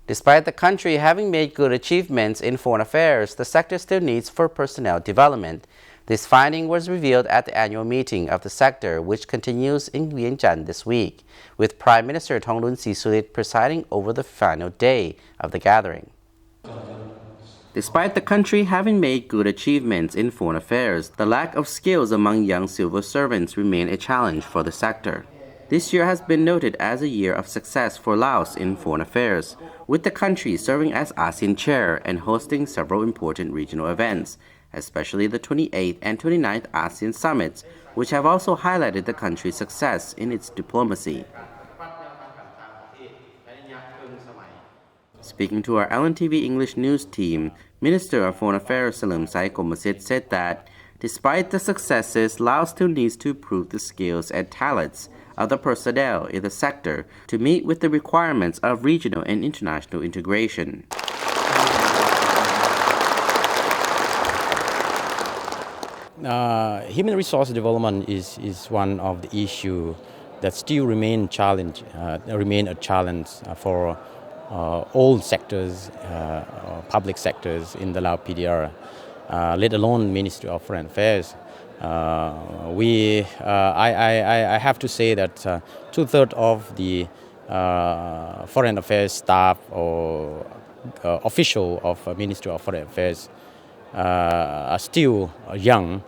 Despite the country having made good achievements in foreign affairs, the sector still needs for personnel development. This finding was revealed at the annual meeting of the sector, which continues in Vientiane this week, with Prime Minister Thongloun Sosoulith presiding over the final day of the gathering. Despite the country having made good achievements in foreign affairs, the lack of skills among young civil servants remain a challenge for the sector. This year has been noted as a year of success for Laos in foreign affairs, with the country serving as ASEAN chair and hosting several important regional events, especially the 28th and 29th Asean Summits, which have also highlighted the country's success in its diplomacy. Speaking to our LNTV English news team, Minister of Foreign Affairs Salim Saikomasit said that, despite the successes, Laos still needs to improve the skills and talents of the personnel in the sector to meet with the requirements of regional and international integration. Human resource development is one of the issues that still remain a challenge for all sectors, public sectors in the Lao PDR, let alone Ministry of Foreign Affairs. I have to say that 2/3 of the foreign affairs staff or official of Ministry of Foreign Affairs are still young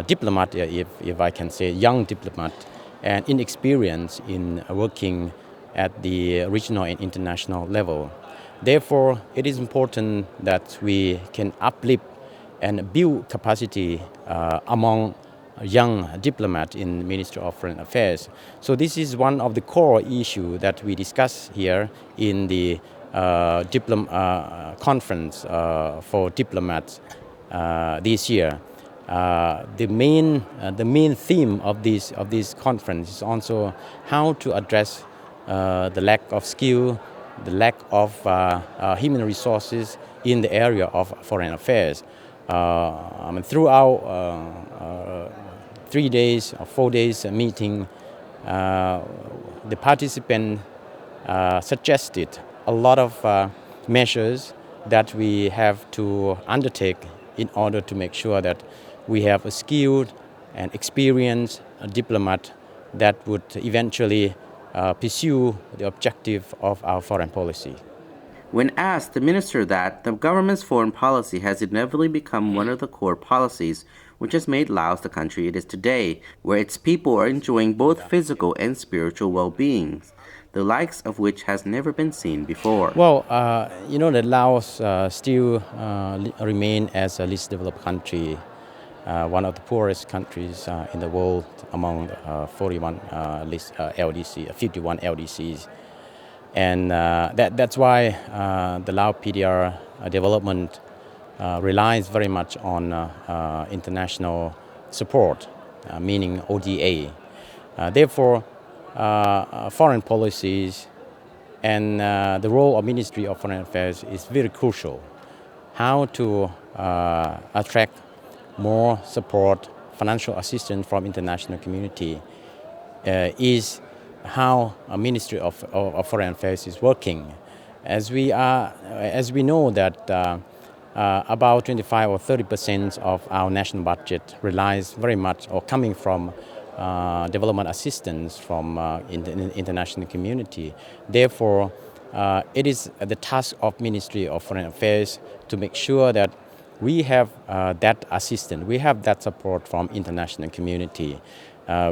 diplomat, if I can say, young diplomat, and inexperienced in working at the regional and international level. Therefore, it is important that we can uplift and build capacity among young diplomats in Ministry of Foreign Affairs. So this is one of the core issues that we discuss here in the conference for diplomats this year. The main theme of this conference is also how to address the lack of skill, the lack of human resources in the area of foreign affairs. Throughout 3 days or 4 days meeting, the participants suggested a lot of measures that we have to undertake in order to make sure that we have a skilled and experienced diplomat that would eventually pursue the objective of our foreign policy. When asked the minister that the government's foreign policy has inevitably become one of the core policies which has made Laos the country it is today, where its people are enjoying both physical and spiritual well-being, the likes of which has never been seen before. Well, that Laos still remain as a least developed country, one of the poorest countries in the world among 41 LDC, 51 LDCs. And that's why the Lao PDR development relies very much on international support, meaning ODA. Therefore, foreign policies and the role of Ministry of Foreign Affairs is very crucial. How to attract more support, financial assistance from international community is how a Ministry of Foreign Affairs is working. As we know that about 25 or 30% of our national budget relies very much or coming from development assistance from international community. Therefore, it is the task of Ministry of Foreign Affairs to make sure that we have that assistance, we have that support from international community,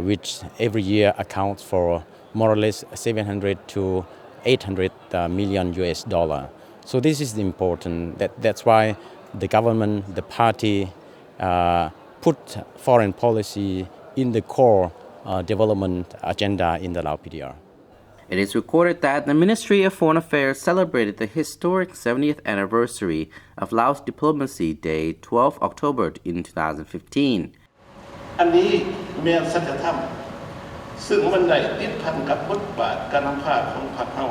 which every year accounts for more or less 700 to 800 million US dollar. So this is important. That's why the government, the party, put foreign policy in the core development agenda in the Lao PDR. It is recorded that the Ministry of Foreign Affairs celebrated the historic 70th anniversary of Laos Diplomacy Day, 12 October in 2015. อันนี้มีสัจธรรมซึ่งมันได้ติดพันกับบทบาทการนำพาของพรรคเฮา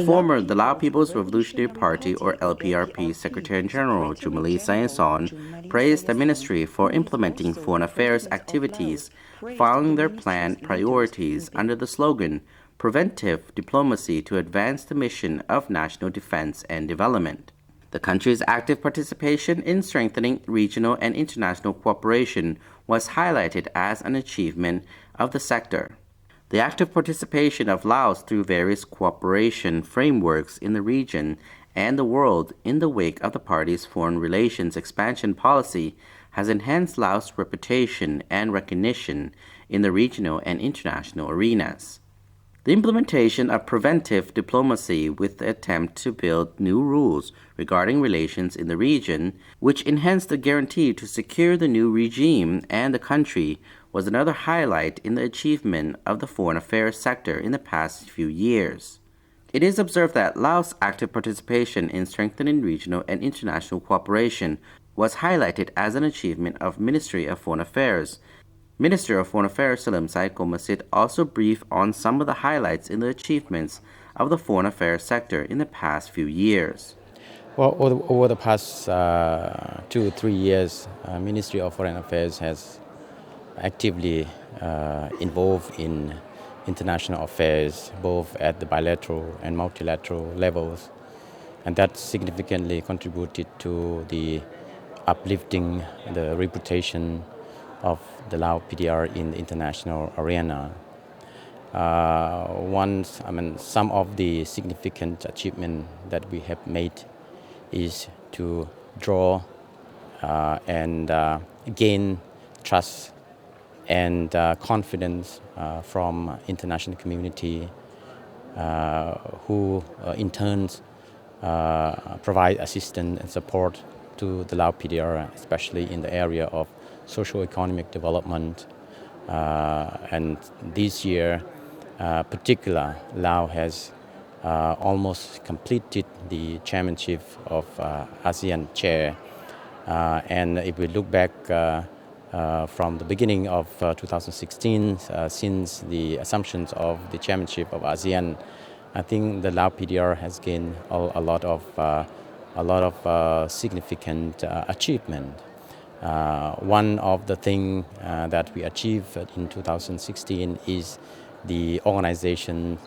Former the Lao People's Revolutionary Party or LPRP Secretary-General Jumalee Sayanson praised the ministry for implementing foreign affairs activities following their planned priorities under the slogan preventive diplomacy to advance the mission of national defense and development. The country's active participation in strengthening regional and international cooperation was highlighted as an achievement of the sector. The active participation of Laos through various cooperation frameworks in the region and the world in the wake of the party's foreign relations expansion policy has enhanced Laos' reputation and recognition in the regional and international arenas. The implementation of preventive diplomacy with the attempt to build new rules regarding relations in the region, which enhanced the guarantee to secure the new regime and the country, was another highlight in the achievement of the foreign affairs sector in the past few years. It is observed that Laos' active participation in strengthening regional and international cooperation was highlighted as an achievement of Ministry of Foreign Affairs. Minister of Foreign Affairs Salim Said Komasit also briefed on some of the highlights in the achievements of the foreign affairs sector in the past few years. Well, over the past 2 or 3 years, Ministry of Foreign Affairs has actively involved in international affairs, both at the bilateral and multilateral levels, and that significantly contributed to the uplifting the reputation of the Lao PDR in the international arena. Some of the significant achievements that we have made is to draw and gain trust and confidence from international community who in turn provide assistance and support to the Lao PDR, especially in the area of socio-economic development. And this year, particular, Laos has almost completed the chairmanship of ASEAN chair. And if we look back from the beginning of 2016, since the assumptions of the chairmanship of ASEAN, I think the Lao PDR has gained a lot of significant achievement. One of the things that we achieved in 2016 is the organization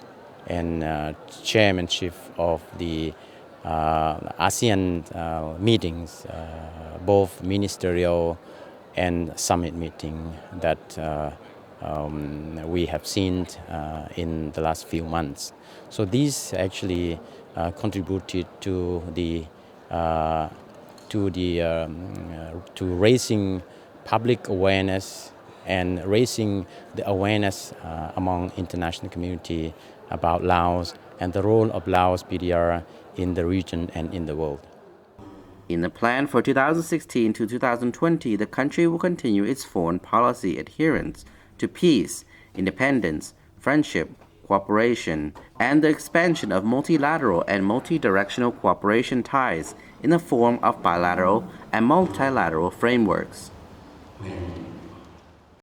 and chairmanship of the ASEAN meetings, both ministerial and summit meeting that we have seen in the last few months. So these actually contributed to raising public awareness and raising the awareness among international community about Laos and the role of Laos PDR in the region and in the world. In the plan for 2016 to 2020, the country will continue its foreign policy adherence to peace, independence, friendship, cooperation, and the expansion of multilateral and multi-directional cooperation ties in the form of bilateral and multilateral frameworks.